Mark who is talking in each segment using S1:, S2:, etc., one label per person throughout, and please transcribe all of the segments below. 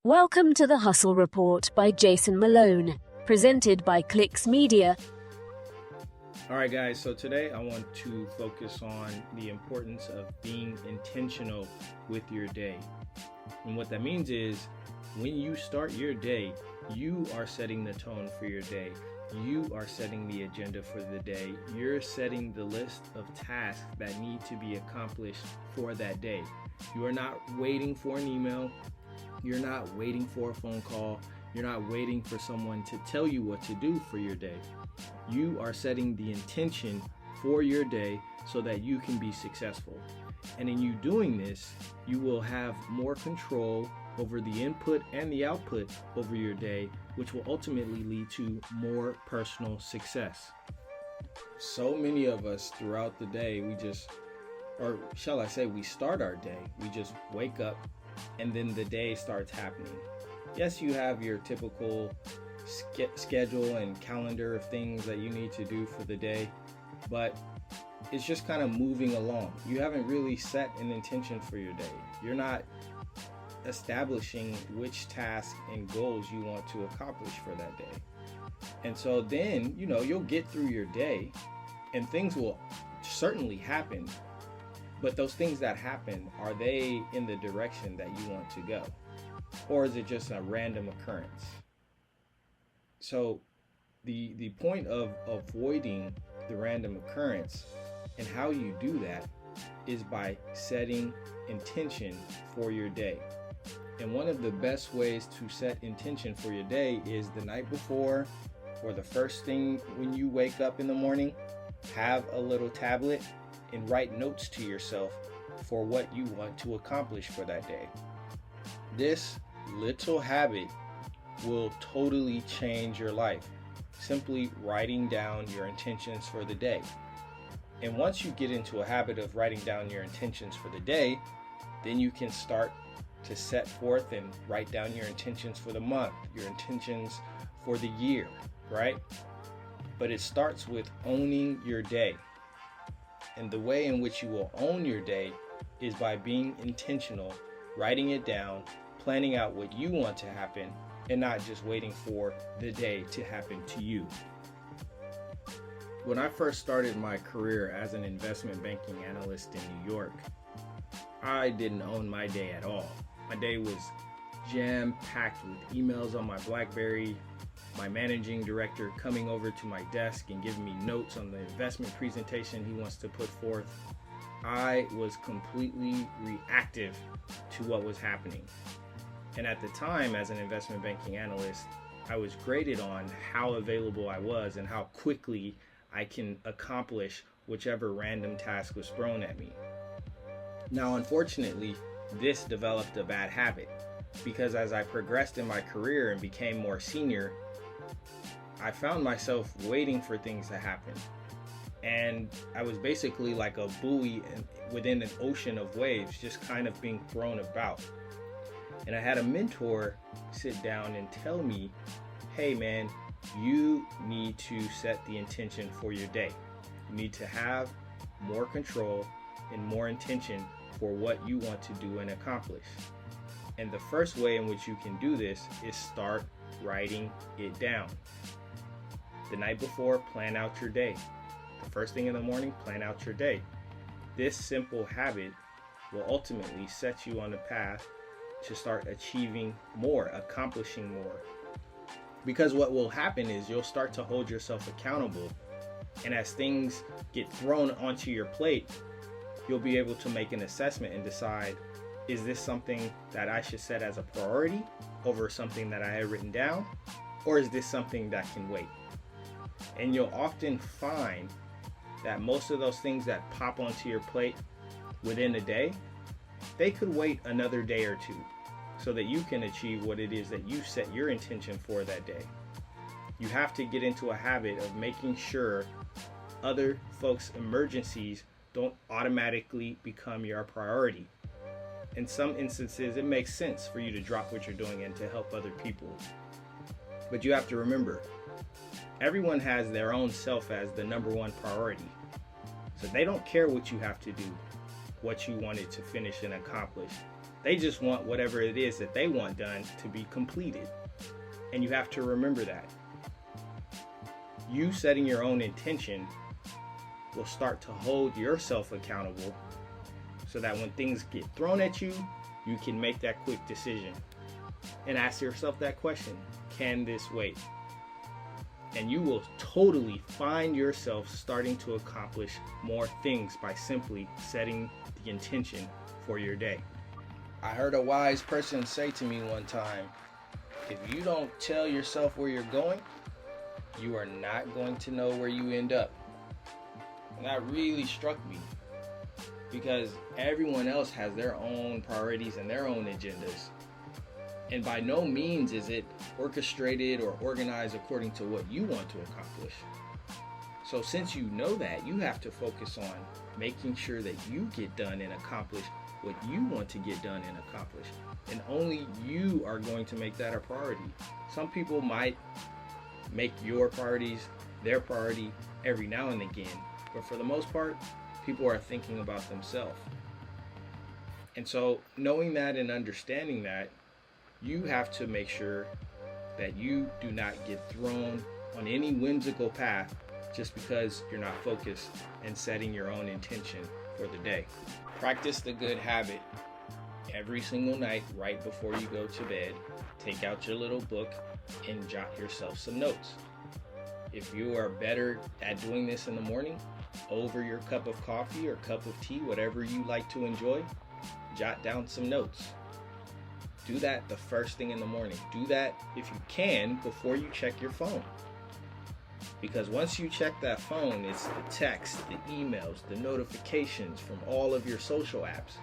S1: Welcome to the Hustle Report by Jason Malone, presented by Clicks Media.
S2: All right, guys, so today I want to focus on the importance of being intentional with your day. And what that means is when you start your day, you are setting the tone for your day. You are setting the agenda for the day. You're setting the list of tasks that need to be accomplished for that day. You are not waiting for an email. You're not waiting for a phone call. You're not waiting for someone to tell you what to do for your day. You are setting the intention for your day so that you can be successful. And in you doing this, you will have more control over the input and the output over your day, which will ultimately lead to more personal success. So many of us throughout the day, we start our day. We just wake up and then the day starts happening. Yes, you have your typical schedule and calendar of things that you need to do for the day, but it's just kind of moving along. You haven't really set an intention for your day. You're not establishing which tasks and goals you want to accomplish for that day. And so then, you'll get through your day and things will certainly happen. But those things that happen, are they in the direction that you want to go? Or is it just a random occurrence? So the point of avoiding the random occurrence and how you do that is by setting intention for your day. And one of the best ways to set intention for your day is the night before or the first thing when you wake up in the morning, have a little tablet and write notes to yourself for what you want to accomplish for that day. This little habit will totally change your life, simply writing down your intentions for the day. And once you get into a habit of writing down your intentions for the day, then you can start to set forth and write down your intentions for the month, your intentions for the year, right? But it starts with owning your day. And the way in which you will own your day is by being intentional, writing it down, planning out what you want to happen, and not just waiting for the day to happen to you. When I first started my career as an investment banking analyst in New York, I didn't own my day at all. My day was jam-packed with emails on my BlackBerry, my managing director coming over to my desk and giving me notes on the investment presentation he wants to put forth. I was completely reactive to what was happening. And at the time, as an investment banking analyst, I was graded on how available I was and how quickly I can accomplish whichever random task was thrown at me. Now, unfortunately, this developed a bad habit because as I progressed in my career and became more senior, I found myself waiting for things to happen. And I was basically like a buoy within an ocean of waves, just kind of being thrown about. And I had a mentor sit down and tell me, hey man, you need to set the intention for your day. You need to have more control and more intention for what you want to do and accomplish. And the first way in which you can do this is start writing it down. The night before, plan out your day. The first thing in the morning, plan out your day. This simple habit will ultimately set you on the path to start achieving more, accomplishing more. Because what will happen is you'll start to hold yourself accountable. And as things get thrown onto your plate, you'll be able to make an assessment and decide, is this something that I should set as a priority over something that I had written down? Or is this something that can wait? And you'll often find that most of those things that pop onto your plate within a day, they could wait another day or two so that you can achieve what it is that you set your intention for that day. You have to get into a habit of making sure other folks' emergencies don't automatically become your priority. In some instances, it makes sense for you to drop what you're doing and to help other people. But you have to remember, everyone has their own self as the number one priority. So they don't care what you have to do, what you wanted to finish and accomplish. They just want whatever it is that they want done to be completed. And you have to remember that. You setting your own intention will start to hold yourself accountable so that when things get thrown at you, you can make that quick decision and ask yourself that question: can this wait? And you will totally find yourself starting to accomplish more things by simply setting the intention for your day. I heard a wise person say to me one time, if you don't tell yourself where you're going, you are not going to know where you end up. And that really struck me, because everyone else has their own priorities and their own agendas. And by no means is it orchestrated or organized according to what you want to accomplish. So since you know that, you have to focus on making sure that you get done and accomplish what you want to get done and accomplish. And only you are going to make that a priority. Some people might make your priorities their priority every now and again, but for the most part, people are thinking about themselves. And so knowing that and understanding that, you have to make sure that you do not get thrown on any whimsical path just because you're not focused and setting your own intention for the day. Practice the good habit. Every single night, right before you go to bed, take out your little book and jot yourself some notes. If you are better at doing this in the morning, over your cup of coffee or cup of tea, whatever you like to enjoy, jot down some notes. Do that the first thing in the morning. Do that, if you can, before you check your phone. Because once you check that phone, it's the text, the emails, the notifications from all of your social apps.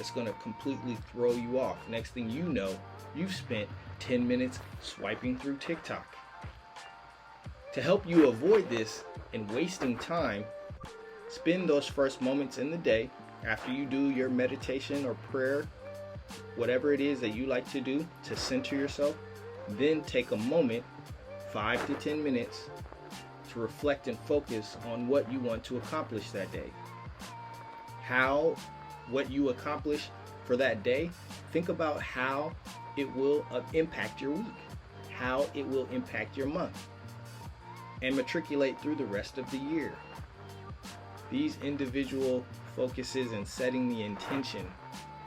S2: It's going to completely throw you off. Next thing you know, you've spent 10 minutes swiping through TikTok. To help you avoid this and wasting time, spend those first moments in the day after you do your meditation or prayer, whatever it is that you like to do to center yourself. Then take a moment, 5 to 10 minutes, to reflect and focus on what you want to accomplish that day. What you accomplish for that day, think about how it will impact your week, how it will impact your month, and matriculate through the rest of the year. These individual focuses and setting the intention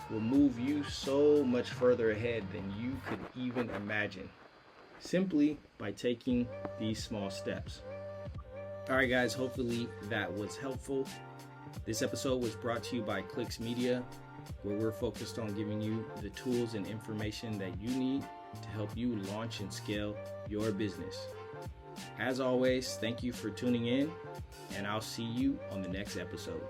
S2: will move you so much further ahead than you could even imagine, simply by taking these small steps. All right, guys, hopefully that was helpful. This episode was brought to you by Clicks Media, where we're focused on giving you the tools and information that you need to help you launch and scale your business. As always, thank you for tuning in, and I'll see you on the next episode.